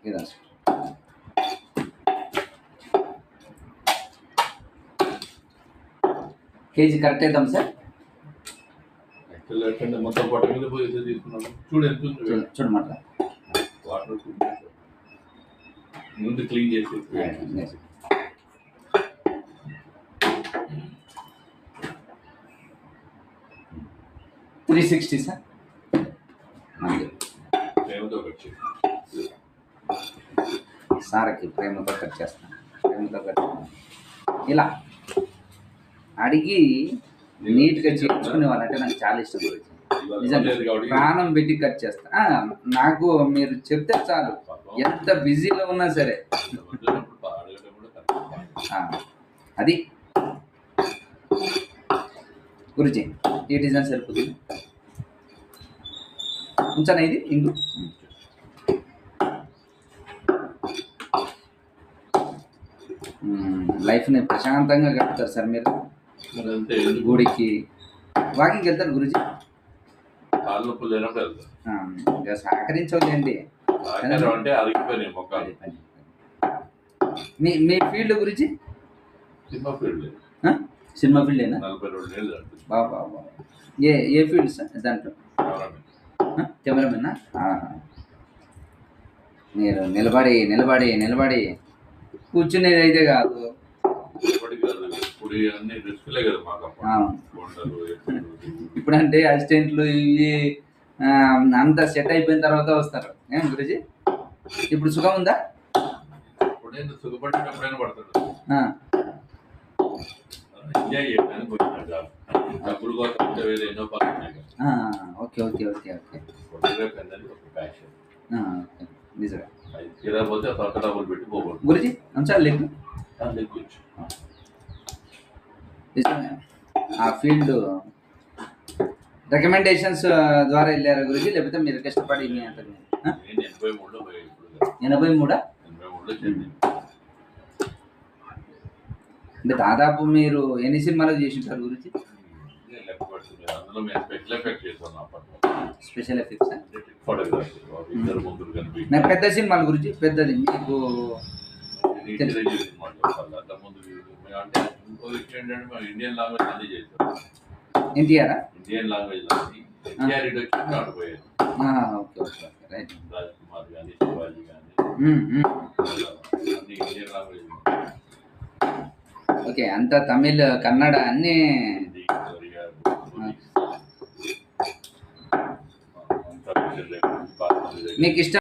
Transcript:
ఇదా KG correct అవుతాం sir. మొత్తం పట్ట మీద పోయి తీసుకున్నాను. చూడు ఎంత చూడమాట వాటర్ ముందు క్లీన్ చేసి 360 సార్. ప్రేమతో కట్ చేసి సార్కి ప్రేమతో కట్ చేస్తాను. ప్రేమతో కట్ ఇలా అడిగి నీట్గా చేయించుకునే వాళ్ళంటే నాకు చాలా ఇష్టం. నిజంగా ప్రాణం పెట్టి కట్ చేస్తా. నాకు మీరు చెప్తే చాలు, ఎంత బిజీలో ఉన్నా సరే. అది గురుజీ ఈ డిజైన్ సరిపోతుంది. ఉంచానా ఇది ఇంగు లైఫ్ని ప్రశాంతంగా గడుపుతారు సార్ మీరు. గుడికి వాకింగ్కి వెళ్తారు గురుజీ? ఇంకా సహకరించవద్దండి. మీ ఫీల్డ్ గురించి సినిమా ఫీల్డేనా? బాబా ఏ ఫీల్డ్ సార్ దాంట్లో? కెమెరామెన్నా? మీరు నిలబడి నిలబడి నిలబడి కూర్చునేది అయితే కాదు. ఇప్పుడంటే అసిస్టెంట్లు ఇవి అంతా సెట్ అయిపోయిన తర్వాత వస్తారు. ఏం గురుజీ ఇప్పుడు సుఖం ఉందా? ఓకే ఓకే ఓకే ఓకే నిజంగా గురుజీ అంశాలు లెక్కు నిజంగా ఆ ఫీల్డ్ రికమెండేషన్స్ ద్వారా వెళ్ళారా గురుజీ, లేకపోతే మీరు కష్టపడి? 83 అంటే దాదాపు మీరు ఎన్ని సినిమాలు చేసి ఉంటారు గురుజీ? స్పెషల్ ఎఫెక్ట్స్ నాకు పెద్ద సినిమాలు గురించి పెద్దది మీకు NTR okay okay right. Okay అంతా తమిళ్ కన్నడ అన్నీ మీకు ఇష్టం.